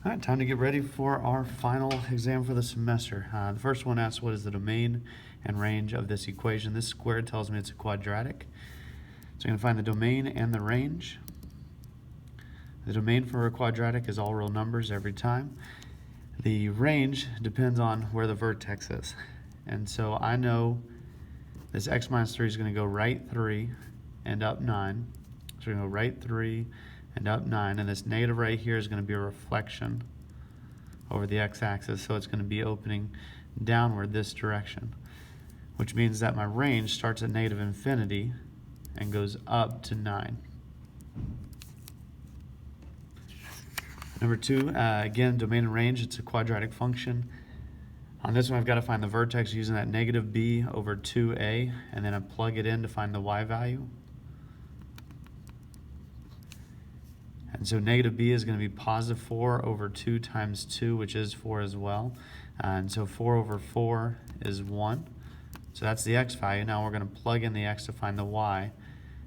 All right, time to get ready for our final exam for the semester. The first one asks, what is the domain and range of this equation? This square tells me it's a quadratic. So I'm going to find the domain and the range. The domain for a quadratic is all real numbers every time. The range depends on where the vertex is. And so I know this x minus 3 is going to go right 3 and up 9. So we're going to go right 3 and up 9, and this negative right here is going to be a reflection over the x-axis, so it's going to be opening downward this direction, which means that my range starts at negative infinity and goes up to 9. Number 2, again, domain and range, it's a quadratic function. On this one, I've got to find the vertex using that negative b over 2a, and then I plug it in to find the y value. And so negative b is going to be positive 4 over 2 times 2, which is 4 as well. And so 4 over 4 is 1. So that's the x value. Now we're going to plug in the x to find the y.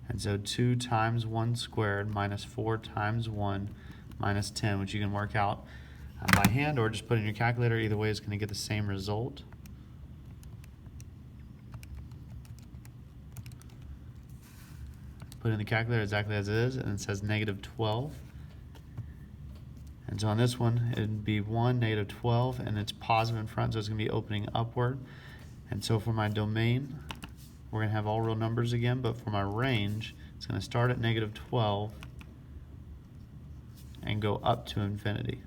And so 2 times 1 squared minus 4 times 1 minus 10, which you can work out by hand or just put in your calculator. Either way is going to get the same result. Put in the calculator exactly as it is, and it says negative 12. And so on this one, it'd be 1, negative 12, and it's positive in front, so it's going to be opening upward. And so for my domain, we're going to have all real numbers again, but for my range, it's going to start at negative 12 and go up to infinity.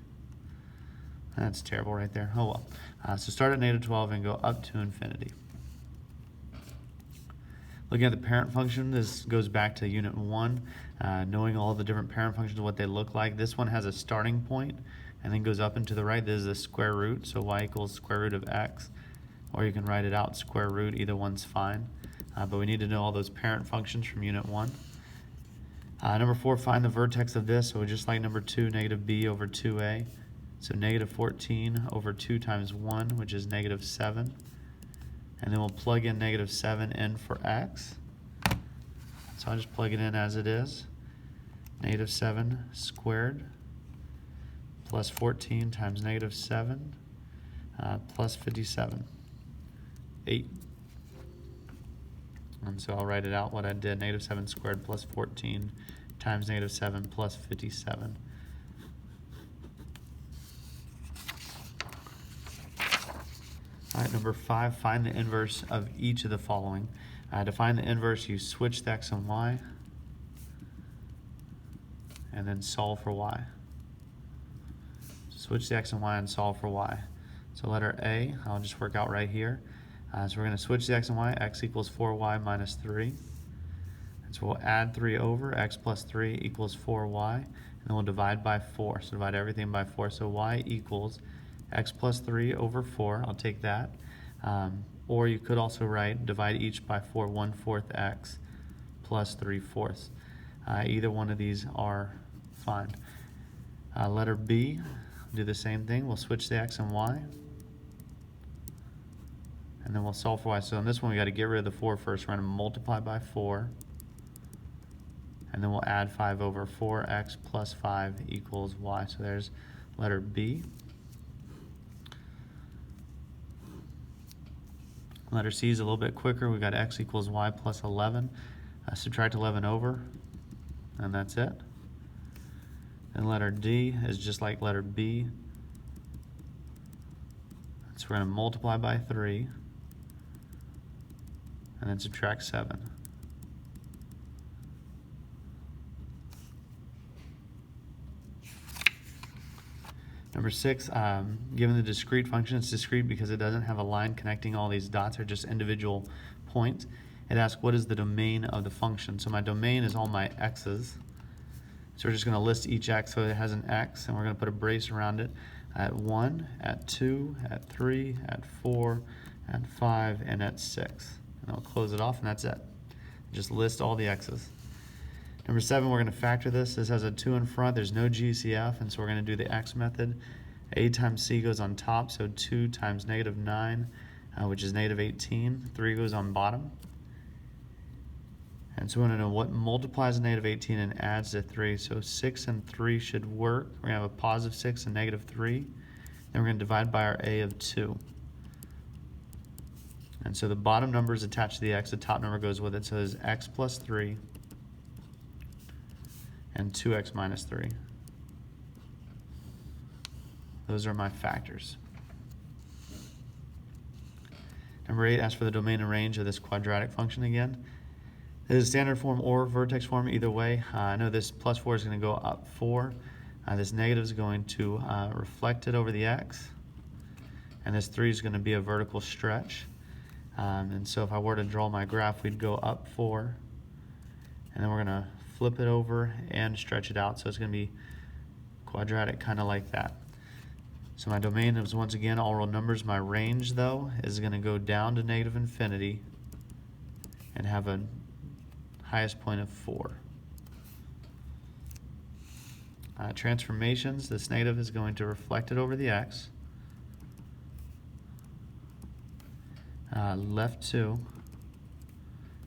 That's terrible right there. Oh well. So start at negative 12 and go up to infinity. Looking at the parent function, this goes back to Unit 1, knowing all the different parent functions, what they look like. This one has a starting point and then goes up and to the right. This is the square root, so y equals square root of x, or you can write it out square root. Either one's fine, but we need to know all those parent functions from Unit 1. Number 4, find the vertex of this. So just like number 2, negative b over 2a. So negative 14 over 2 times 1, which is negative 7. And then we'll plug in negative 7 in for x. So I'll just plug it in as it is. Negative 7 squared plus 14 times negative 7 plus 57. 8. And so I'll write it out what I did. Negative 7 squared plus 14 times negative 7 plus 57. All right, number 5, find the inverse of each of the following. To find the inverse, you switch the x and y, and then solve for y. Switch the x and y and solve for y. So letter A, I'll just work out right here. So we're going to switch the x and y. X equals 4y minus 3. And so we'll add 3 over. X plus 3 equals 4y. And then we'll divide by 4. So divide everything by 4. So y equals x plus 3 over 4, I'll take that. Or you could also write, divide each by 4, 1/4 x plus 3/4. Either one of these are fine. Letter B, do the same thing. We'll switch the x and y. And then we'll solve for y. So in this one, we got to get rid of the 4 first. We're going to multiply by 4. And then we'll add 5 over 4x plus 5 equals y. So there's letter B. Letter C is a little bit quicker. We've got x equals y plus 11. Subtract 11 over, and that's it. And letter D is just like letter B. So we're going to multiply by 3, and then subtract 7. Number 6, given the discrete function, it's discrete because it doesn't have a line connecting all these dots, or just individual points. It asks, what is the domain of the function? So my domain is all my x's. So we're just going to list each x, so it has an x, and we're going to put a brace around it at 1, at 2, at 3, at 4, at 5, and at 6. And I'll close it off, and that's it. Just list all the x's. Number 7, we're going to factor this. This has a 2 in front. There's no GCF, and so we're going to do the x method. A times c goes on top, so 2 times negative 9, which is negative 18. 3 goes on bottom. And so we want to know what multiplies a negative 18 and adds to 3. So 6 and 3 should work. We're going to have a positive 6 and negative 3. Then we're going to divide by our a of 2. And so the bottom number is attached to the x, the top number goes with it. So there's x plus 3 and 2x minus 3. Those are my factors. Number 8, ask for the domain and range of this quadratic function again. This is standard form or vertex form, either way. I know this plus 4 is going to go up 4. This negative is going to reflect it over the x. And this 3 is going to be a vertical stretch. And so if I were to draw my graph, we'd go up 4. And then we're going to flip it over and stretch it out. So it's going to be quadratic, kind of like that. So my domain is, once again, all real numbers. My range, though, is going to go down to negative infinity and have a highest point of 4. Transformations, this negative is going to reflect it over the x. Left 2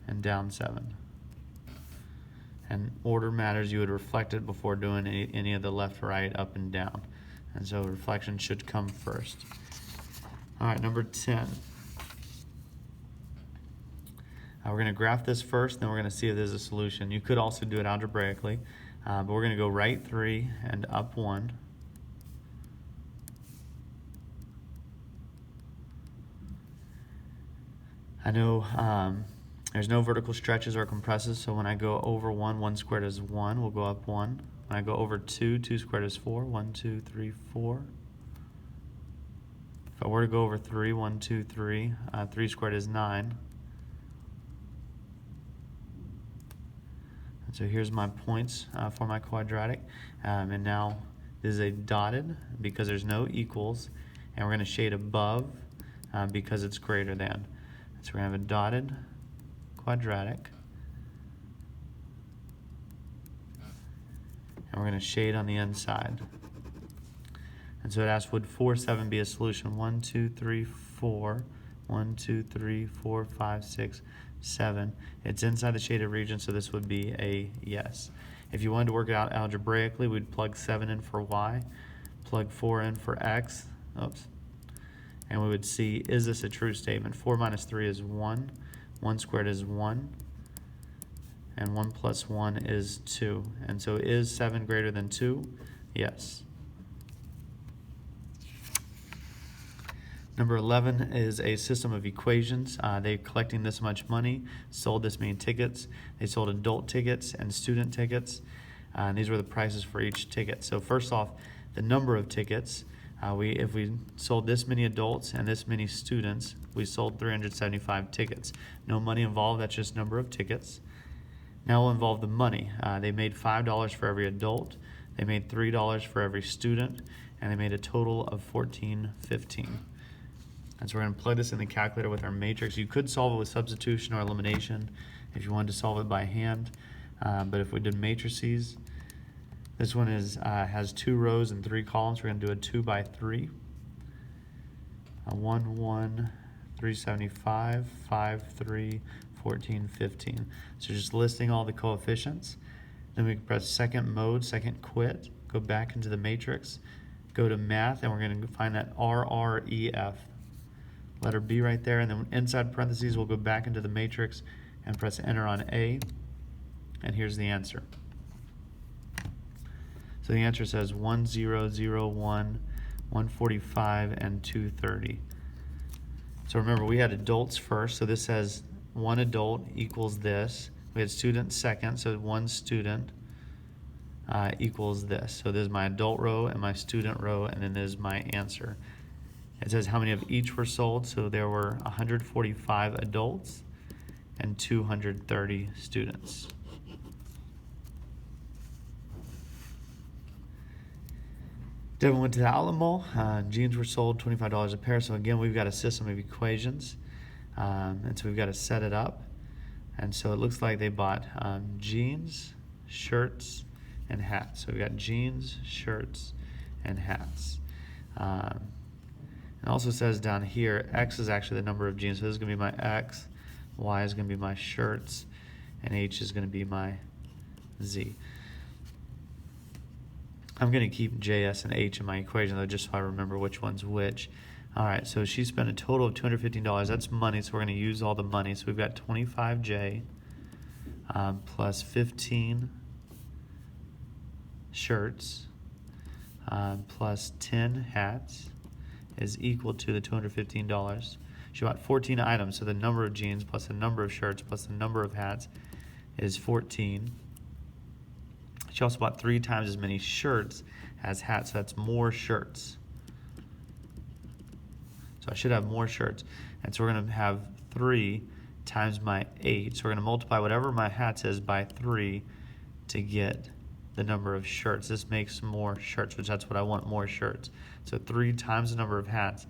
and down 7. And order matters. You would reflect it before doing any of the left, right, up, and down. And so reflection should come first. All right, number 10. We're going to graph this first, then we're going to see if there's a solution. You could also do it algebraically, but we're going to go right 3 and up 1. I know there's no vertical stretches or compresses, so when I go over 1, 1 squared is 1. We'll go up 1. When I go over 2, 2 squared is 4. 1, 2, 3, 4. If I were to go over 3, 1, 2, 3, 3 squared is 9. And so here's my points for my quadratic. And now this is a dotted because there's no equals. And we're going to shade above because it's greater than. So we're going to have a dotted quadratic. And we're going to shade on the inside. And so it asks, would 4, 7 be a solution? 1, 2, 3, 4. 1, 2, 3, 4, 5, 6, 7. It's inside the shaded region, so this would be a yes. If you wanted to work it out algebraically, we'd plug 7 in for y, plug 4 in for x. Oops. And we would see, is this a true statement? 4 minus 3 is 1. 1 squared is 1. And 1 plus 1 is 2. And so is 7 greater than 2? Yes. Number 11 is a system of equations. They're collecting this much money, sold this many tickets. They sold adult tickets and student tickets. And these were the prices for each ticket. So first off, the number of tickets. If we sold this many adults and this many students, we sold 375 tickets. No money involved, that's just number of tickets. Now we'll involve the money. They made $5 for every adult, they made $3 for every student, and they made a total of $14.15. And so we're going to plug this in the calculator with our matrix. You could solve it with substitution or elimination if you wanted to solve it by hand. But if we did matrices, this one has 2 rows and 3 columns. We're going to do a 2 by 3. 1, 1, 375, 5, 3, 14, 15. So just listing all the coefficients. Then we can press second mode, second quit, go back into the matrix, go to math, and we're going to find that RREF. Letter B right there, and then inside parentheses we'll go back into the matrix and press enter on A, and here's the answer. So the answer says 1, 0, 0, 1, 145, and 230. So remember, we had adults first, so this says 1 adult equals this. We had students second, so 1 student equals this. So this is my adult row and my student row, and then this is my answer. It says how many of each were sold, so there were 145 adults and 230 students. Devin went to the outlet mall. Jeans were sold $25 a pair. So again, we've got a system of equations, and so we've got to set it up. And so it looks like they bought jeans, shirts, and hats. So we've got jeans, shirts, and hats. It also says down here, X is actually the number of jeans. So this is going to be my X, Y is going to be my shirts, and H is going to be my Z. I'm going to keep J, S, and H in my equation, though, just so I remember which one's which. All right, so she spent a total of $215. That's money, so we're going to use all the money. So we've got 25J plus 15 shirts plus 10 hats is equal to the $215. She bought 14 items, so the number of jeans plus the number of shirts plus the number of hats is 14. She also bought 3 times as many shirts as hats, so that's more shirts. So I should have more shirts. And so we're going to have 3 times my 8. So we're going to multiply whatever my hats is by 3 to get the number of shirts. This makes more shirts, which that's what I want, more shirts. So 3 times the number of hats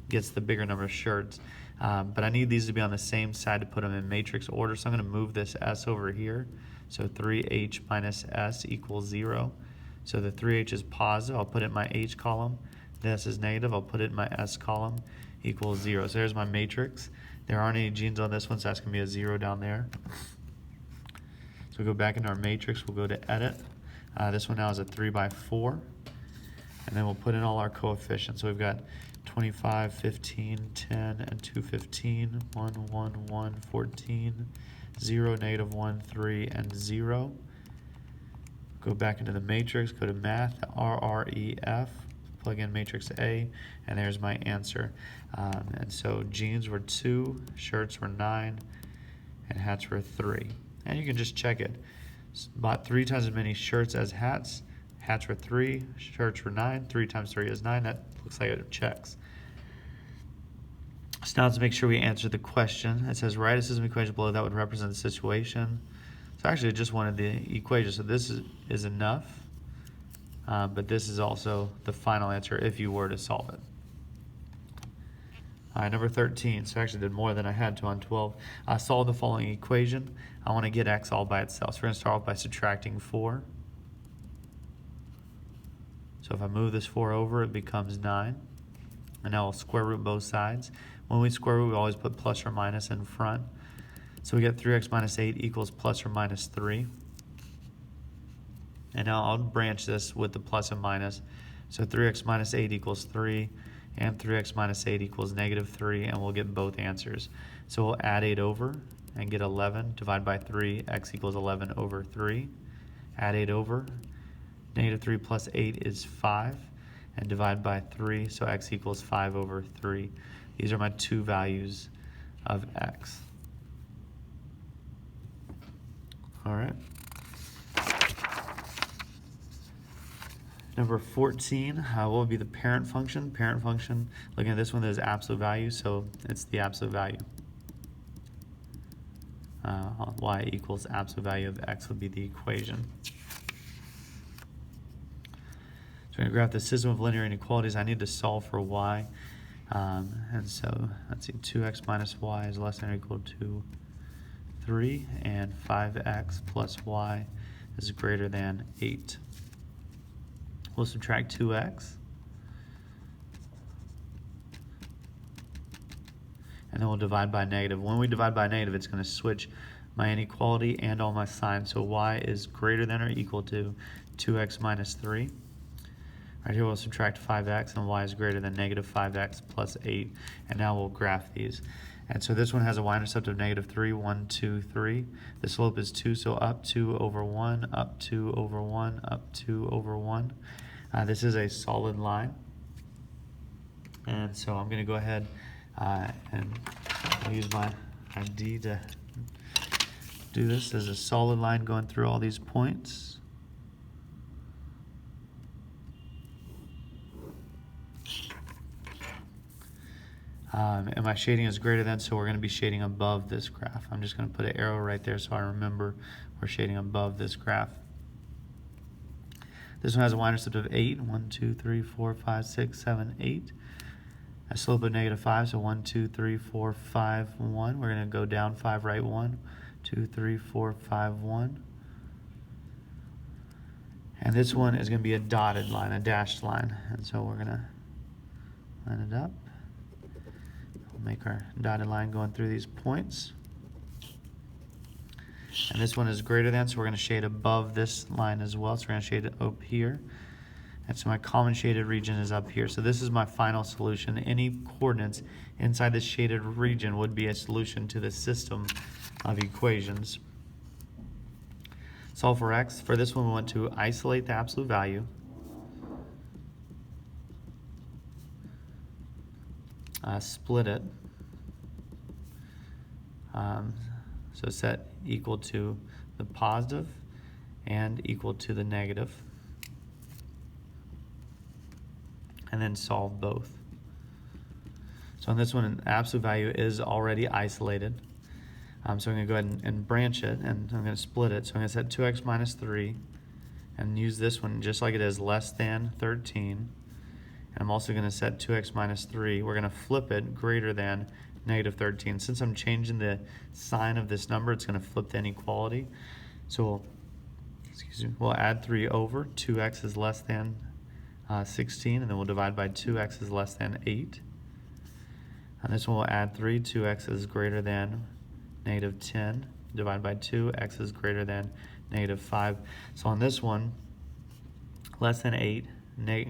gets the bigger number of shirts. But I need these to be on the same side to put them in matrix order. So I'm going to move this S over here. So 3H minus S equals 0. So the 3H is positive. I'll put it in my H column. This is negative. I'll put it in my S column equals 0. So there's my matrix. There aren't any genes on this one, so that's going to be a 0 down there. So we go back into our matrix. We'll go to edit. This one now is a 3 by 4. And then we'll put in all our coefficients. So we've got 25, 15, 10, and 2, 15, 1, 1, 1, 14, 0, negative 1, 3, and 0. Go back into the matrix, go to math, RREF, plug in matrix A, and there's my answer. And so jeans were 2, shirts were 9, and hats were 3. And you can just check it. Bought 3 times as many shirts as hats. Hats were 3, shirts were 9. 3 times 3 is 9. That looks like it checks. So now let's make sure we answer the question. It says write a system equation below that would represent the situation. So actually I just wanted the equation. So this is enough. But this is also the final answer if you were to solve it. All right, number 13. So I actually did more than I had to on 12. Solve the following equation. I want to get x all by itself. So we're going to start off by subtracting 4. So if I move this 4 over, it becomes 9. And now I'll square root both sides. When we square root, we always put plus or minus in front. So we get 3x minus 8 equals plus or minus 3. And now I'll branch this with the plus and minus. So 3x minus 8 equals 3, and 3x minus 8 equals negative 3, and we'll get both answers. So we'll add 8 over and get 11, divide by 3, x equals 11 over 3. Add 8 over, negative 3 plus 8 is 5, and divide by 3, so x equals 5 over 3. These are my 2 values of x. All right. Number 14, what would be the parent function? Parent function, looking at this one, there's absolute value, so it's the absolute value. Y equals absolute value of x would be the equation. So we're going to graph the system of linear inequalities. I need to solve for y. And so, let's see, 2x minus y is less than or equal to 3, and 5x plus y is greater than 8. We'll subtract 2x. And then we'll divide by negative. When we divide by negative, it's going to switch my inequality and all my signs. So y is greater than or equal to 2x minus 3. Right here we'll subtract 5x, and y is greater than negative 5x plus 8. And now we'll graph these. And so this one has a y-intercept of negative 3, 1, 2, 3. The slope is 2, so up 2 over 1, up 2 over 1, up 2 over 1. This is a solid line. And so I'm going to go ahead and I'll use my ID to do this. There's a solid line going through all these points. And my shading is greater than, so we're going to be shading above this graph. I'm just going to put an arrow right there so I remember we're shading above this graph. This one has a y-intercept of 8. 1, 2, 3, 4, 5, 6, 7, 8. A slope of negative 5, so 1, 2, 3, 4, 5, 1. We're going to go down 5, right 1, 2, 3, 4, 5, 1. And this one is going to be a dotted line, a dashed line. And so we're going to line it up. We'll make our dotted line going through these points. and this one is greater than, so we're going to shade above this line as well. So we're going to shade it up here. And so my common shaded region is up here. So this is my final solution. Any coordinates inside this shaded region would be a solution to this system of equations. Solve for x. For this one, we want to isolate the absolute value. Split it. So set equal to the positive and equal to the negative. And then solve both. So on this one, an absolute value is already isolated. So I'm going to go ahead and branch it, and I'm going to split it. So I'm going to set 2x minus 3 and use this one just like it is, less than 13. And I'm also going to set 2x minus 3. We're going to flip it, greater than negative 13. Since I'm changing the sign of this number, it's going to flip the inequality. So we'll add 3 over. 2x is less than 16, and then we'll divide by 2x is less than 8. On this one we'll add 3, 2x is greater than negative 10, divide by 2, x is greater than negative 5. So on this one, less than 8,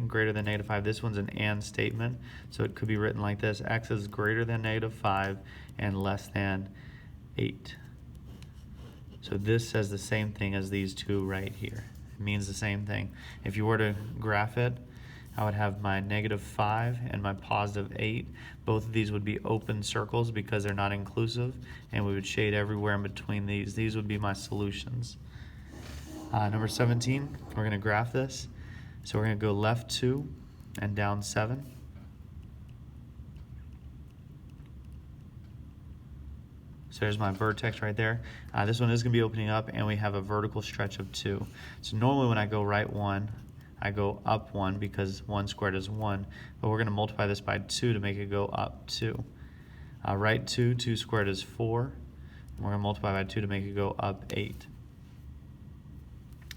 greater than negative 5, this one's an and statement, so it could be written like this: x is greater than negative 5 and less than 8. So this says the same thing as these two right here. It means the same thing. If you were to graph it, I would have my negative 5 and my positive 8. Both of these would be open circles because they're not inclusive, and we would shade everywhere in between these. These would be my solutions. Number 17, we're going to graph this. So we're going to go left 2 and down 7. So there's my vertex right there. This one is going to be opening up, and we have a vertical stretch of 2. So normally when I go right 1, I go up 1 because 1 squared is 1, but we're going to multiply this by 2 to make it go up 2. Right 2, 2 squared is 4, and we're going to multiply by 2 to make it go up 8.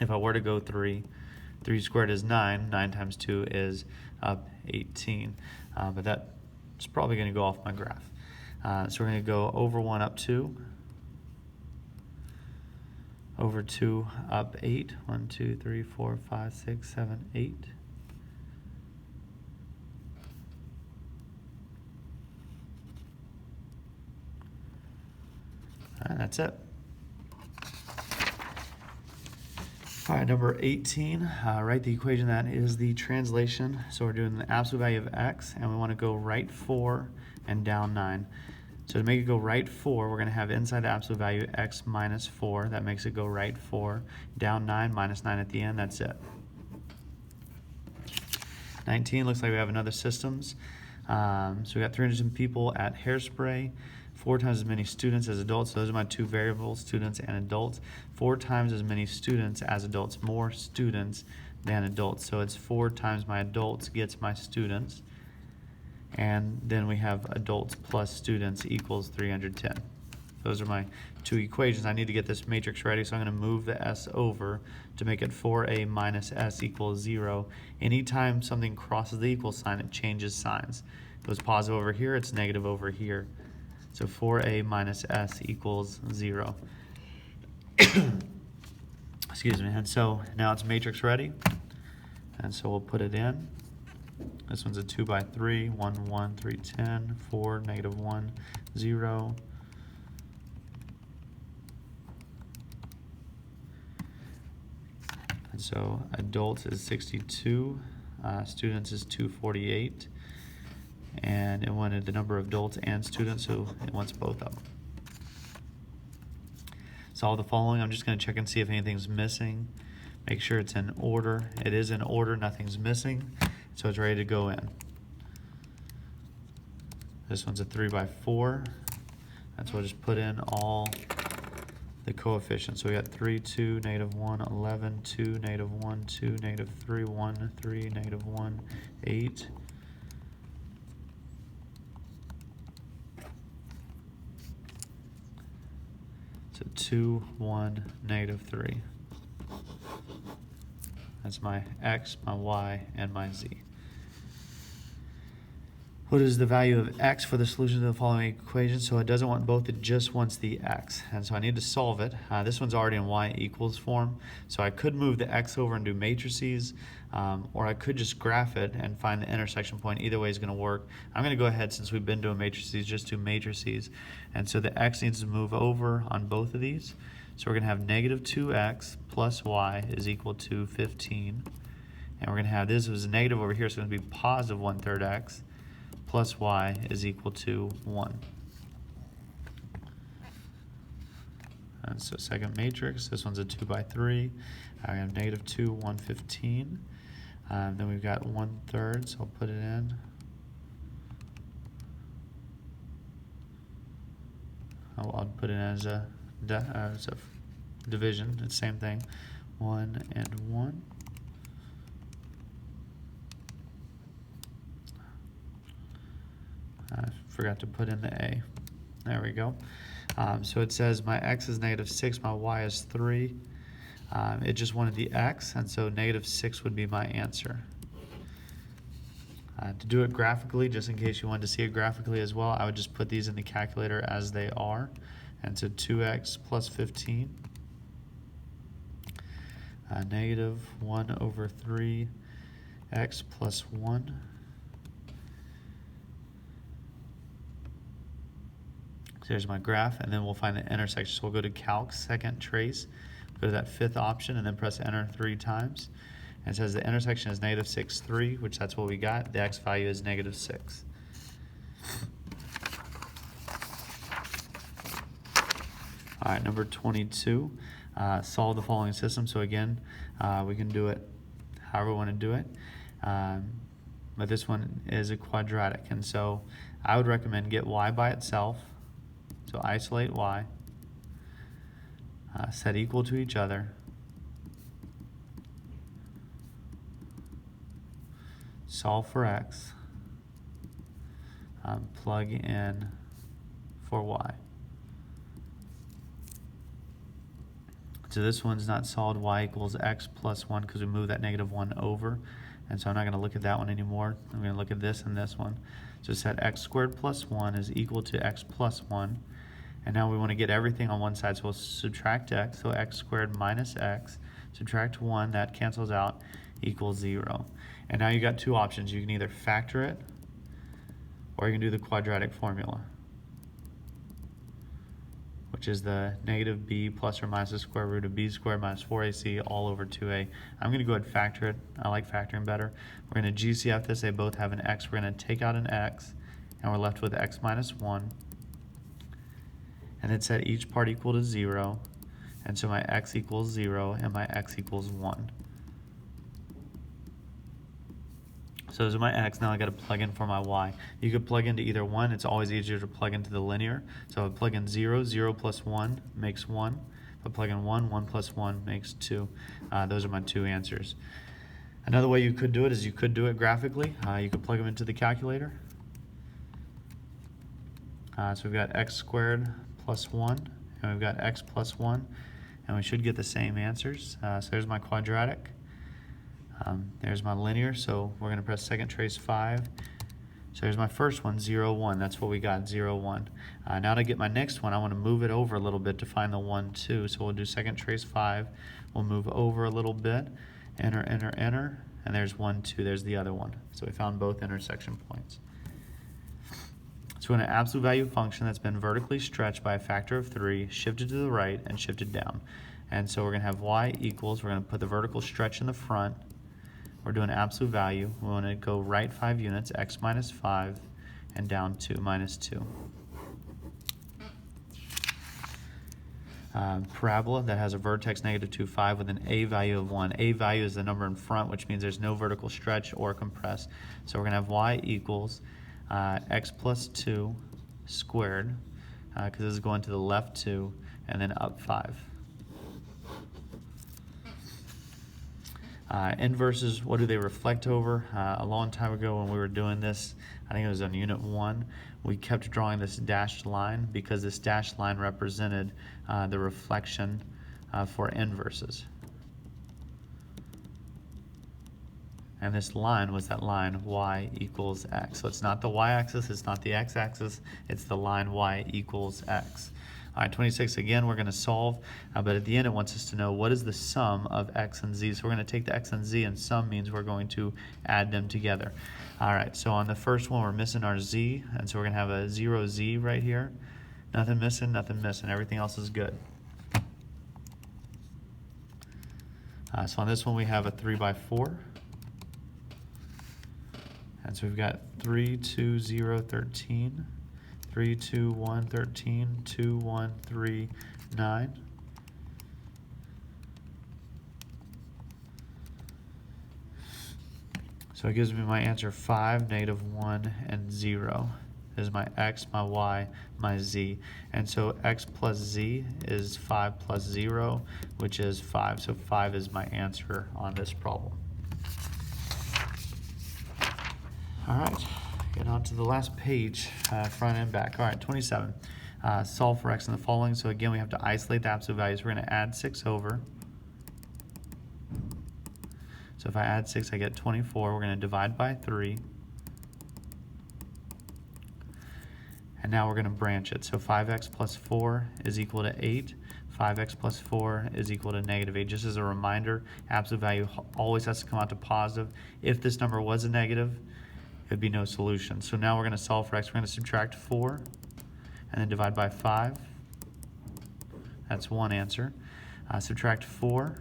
If I were to go 3, 3 squared is 9, 9 times 2 is up 18, but that's probably going to go off my graph. So we're going to go over 1 up 2, over 2 up 8, 1, 2, 3, 4, 5, 6, 7, 8. And that's it. All right, number 18, write the equation that is the translation. So we're doing the absolute value of x, and we want to go right 4 and down 9. So to make it go right 4, we're going to have inside the absolute value x minus 4. That makes it go right 4. Down 9, minus 9 at the end. That's it. 19, looks like we have another systems. So we got 300 people at Hairspray. 4 times as many students as adults. So those are my two variables, students and adults. 4 times as many students as adults. More students than adults. So it's 4 times my adults gets my students. And then we have adults plus students equals 310. Those are my two equations. I need to get this matrix ready, so I'm going to move the s over to make it 4a minus s equals 0. Anytime something crosses the equal sign, it changes signs. It goes positive over here, it's negative over here. So 4a minus s equals 0. Excuse me. And so now it's matrix ready. And so we'll put it in. This one's a 2 by 3, 1, 1, 3, 10, 4, negative 1, 0. And so adults is 62, students is 248. And it wanted the number of adults and students, so it wants both of them. Solve the following. I'm just going to check and see if anything's missing. Make sure it's in order. It is in order, nothing's missing, so it's ready to go in. This one's a 3 by 4. That's what I just put in all the coefficients. So we got 3, 2, negative 1, 11, 2, negative 1, 2, negative 3, 1, 3, negative 1, 8. So 2, 1, negative 3. That's my x, my y, and my z. what is the value of x for the solution to the following equation? So it doesn't want both, it just wants the x. And so I need to solve it. This one's already in y equals form. So I could move the x over and do matrices, or I could just graph it and find the intersection point. Either way is going to work. I'm going to go ahead, since we've been doing matrices, just do matrices. And so the x needs to move over on both of these. So we're going to have negative 2x plus y is equal to 15. And we're going to have, this was a negative over here, so it's going to be positive 1/3 x plus y is equal to 1. And so second matrix, this one's a 2 by 3. We have negative 2, 115. Then we've got 1/3, so I'll put it in. I'll put it as a division, it's the same thing. 1 and 1. I forgot to put in the a. There we go. So it says my x is negative 6, my y is 3. It just wanted the x, and so negative 6 would be my answer. To do it graphically, just in case you wanted to see it graphically as well, I would just put these in the calculator as they are. And so 2x plus 15, negative 1/3 x plus 1. So there's my graph, and then we'll find the intersection. So we'll go to calc, second trace, go to that fifth option, and then press enter 3 times. And it says the intersection is negative 6, 3, which that's what we got. The x value is negative 6. All right, number 22, solve the following system. So again, we can do it however we want to do it. But this one is a quadratic, and so I would recommend get y by itself. So isolate y, set equal to each other, solve for x, plug in for y. So this one's not solved, y equals x plus 1, because we moved that negative 1 over. And so I'm not going to look at that one anymore. I'm going to look at this and this one. So set x squared plus 1 is equal to x plus 1. And now we want to get everything on one side, so we'll subtract x. So x squared minus x, subtract 1, that cancels out, equals 0. And now you got two options. You can either factor it, or you can do the quadratic formula, which is the negative b plus or minus the square root of b squared minus 4ac all over 2a. I'm going to go ahead and factor it. I like factoring better. We're going to GCF this. They both have an x. We're going to take out an x, and we're left with x minus 1. And then set each part equal to 0. And so my x equals 0, and my x equals 1. So those are my x. Now I got to plug in for my y. You could plug into either one. It's always easier to plug into the linear. So if I plug in 0, 0 plus 1 makes 1. If I plug in 1, 1 plus 1 makes 2. Those are my two answers. Another way you could do it is you could do it graphically. You could plug them into the calculator. So we've got x squared plus 1, and we've got x plus 1, and we should get the same answers. So there's my quadratic. There's my linear, so we're going to press second trace 5. So there's my first one, 0, 1. That's what we got, 0, 1. Now to get my next one, I want to move it over a little bit to find the 1, 2. So we'll do second trace 5. We'll move over a little bit, enter, enter, enter, and there's 1, 2. There's the other one. So we found both intersection points. So in an absolute value function that's been vertically stretched by a factor of 3, shifted to the right, and shifted down. And so we're going to have y equals, we're going to put the vertical stretch in the front. We're doing absolute value. We want to go right 5 units, x minus 5, and down 2, minus 2. Parabola that has a vertex negative 2, 5 with an a value of 1. A value is the number in front, which means there's no vertical stretch or compress. So we're going to have y equals x plus 2 squared, because this is going to the left 2, and then up 5. Inverses, what do they reflect over? A long time ago when we were doing this, I think it was on Unit 1, we kept drawing this dashed line because this dashed line represented the reflection for inverses. And this line was that line y equals x. So it's not the y-axis, it's not the x-axis, it's the line y equals x. All right, 26, again, we're going to solve, but at the end it wants us to know what is the sum of x and z. So we're going to take the x and z, and sum means we're going to add them together. All right, so on the first one, we're missing our z, and so we're going to have a 0z right here. Nothing missing, everything else is good. So on this one, we have a 3 by 4. And so we've got 3, 2, 0, 13, 3, 2, 1, 13, 2, 1, 3, 9. So it gives me my answer 5, -1, and 0. This is my x, my y, my z. And so x plus z is 5 plus 0, which is 5. So 5 is my answer on this problem. All right, get on to the last page, front and back. All right, 27. Solve for x in the following. So again, we have to isolate the absolute values. We're going to add 6 over. So if I add 6, I get 24. We're going to divide by 3. And now we're going to branch it. So 5x plus 4 is equal to 8. 5x plus 4 is equal to -8. Just as a reminder, absolute value always has to come out to positive. If this number was a negative, it would be no solution. So now we're going to solve for x. We're going to subtract 4 and then divide by 5. That's one answer. Subtract 4,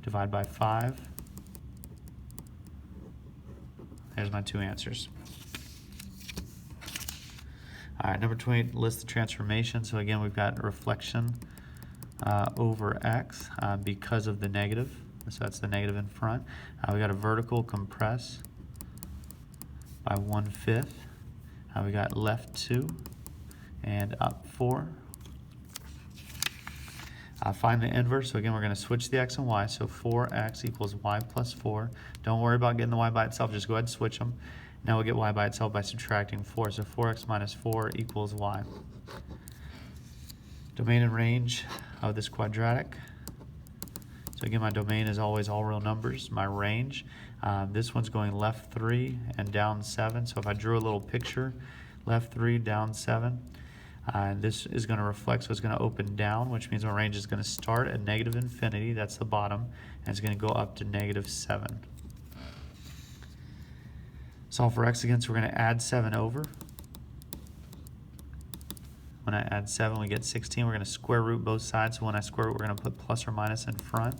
divide by 5. There's my two answers. All right, number 28, list the transformation. So again, we've got reflection over x because of the negative. So that's the negative in front. We got a vertical compress by 1/5. We got left 2 and up 4. Find the inverse. So again, we're going to switch the x and y. So 4x equals y plus 4. Don't worry about getting the y by itself. Just go ahead and switch them. Now we'll get y by itself by subtracting 4. So 4x minus 4 equals y. Domain and range of this quadratic. So again, my domain is always all real numbers. My range, this one's going left 3 and down 7. So if I drew a little picture, left 3, down 7, this is going to reflect, so it's going to open down, which means my range is going to start at -infinity, that's the bottom, and it's going to go up to -7. Solve for x again, so we're going to add 7 over. When I add 7, we get 16. We're going to square root both sides, so when I square root, we're going to put plus or minus in front.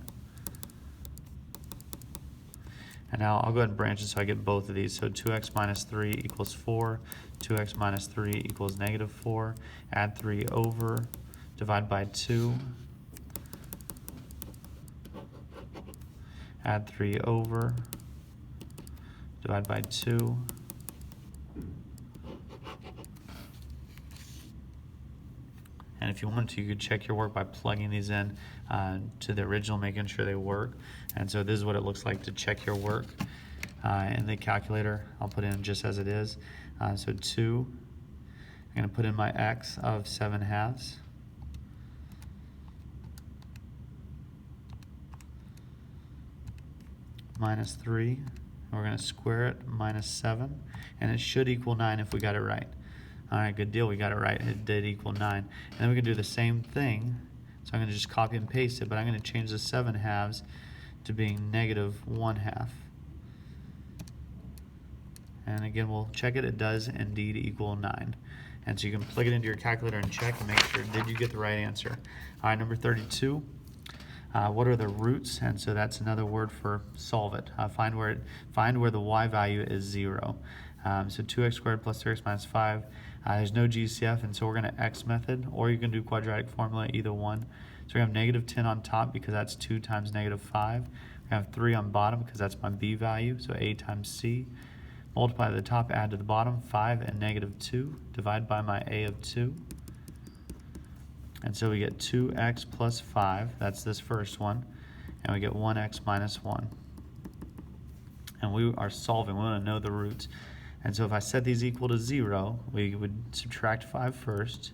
And now I'll go ahead and branch it so I get both of these. So 2x minus 3 equals 4. 2x minus 3 equals -4. Add 3 over. Divide by 2. Add 3 over. Divide by 2. And if you wanted to, you could check your work by plugging these in to the original, making sure they work. And so this is what it looks like to check your work in the calculator. I'll put in just as it is. So 2, I'm going to put in my x of 7/2. Minus 3, we're going to square it, minus 7, and it should equal 9 if we got it right. All right, good deal, we got it right. It did equal 9. And then we can do the same thing. So I'm going to just copy and paste it, but I'm going to change the 7/2 to being -1/2. And again, we'll check it. It does indeed equal 9. And so you can plug it into your calculator and check and make sure, did you get the right answer? All right, number 32. What are the roots? And so that's another word for solve it. Find where the y value is 0. So 2x squared plus 3x minus 5. There's no GCF, and so we're going to x method, or you can do quadratic formula, either one. So we have -10 on top because that's 2 times -5. We have 3 on bottom because that's my b value, so a times c. Multiply the top, add to the bottom, 5 and -2. Divide by my a of 2. And so we get 2x plus 5, that's this first one, and we get 1x minus 1. And we are solving, we want to know the roots. And so if I set these equal to 0, we would subtract 5 first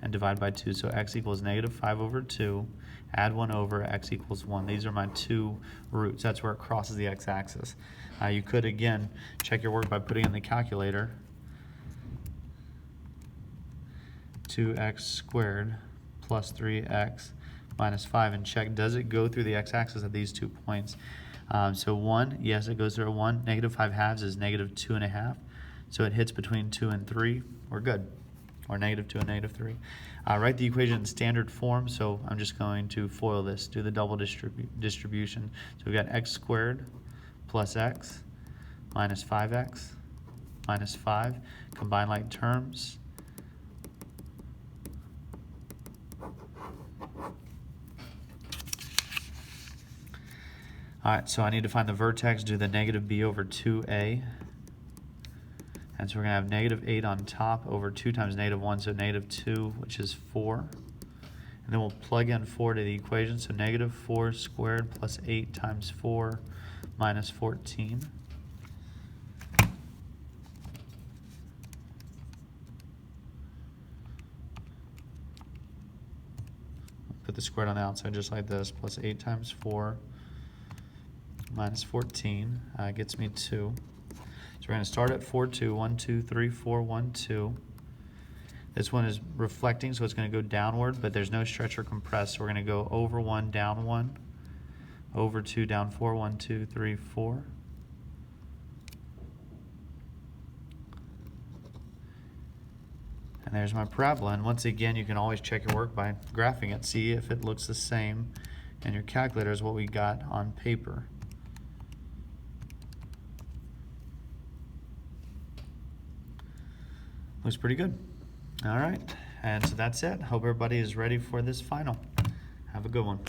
and divide by 2. So x equals -5/2, add 1 over x equals 1. These are my two roots. That's where it crosses the x-axis. You could, again, check your work by putting in the calculator 2x squared plus 3x minus 5 and check, does it go through the x-axis at these 2 points? So 1, yes, it goes through a 1. Negative 5 halves is negative 2.5. So it hits between 2 and 3. We're good. Or negative 2 and negative 3. Write the equation in standard form, so I'm just going to FOIL this, do the double distribution. So we've got x squared plus x minus 5x minus 5. Combine like terms. Alright, so I need to find the vertex, do the negative b over 2a. And so we're going to have negative 8 on top over 2 times negative 1, so negative 2, which is 4. And then we'll plug in 4 to the equation, so negative 4 squared plus 8 times 4 minus 14. Put the squared on the outside just like this, plus 8 times 4 minus 14 gets me 2. So we're going to start at 4, 2, 1, 2, 3, 4, 1, 2. This one is reflecting, so it's going to go downward, but there's no stretch or compress. So we're going to go over 1, down 1, over 2, down 4, 1, 2, 3, 4. And there's my parabola. And once again, you can always check your work by graphing it, see if it looks the same in your calculator as what we got on paper. Looks pretty good. All right, and so that's it. Hope everybody is ready for this final. Have a good one.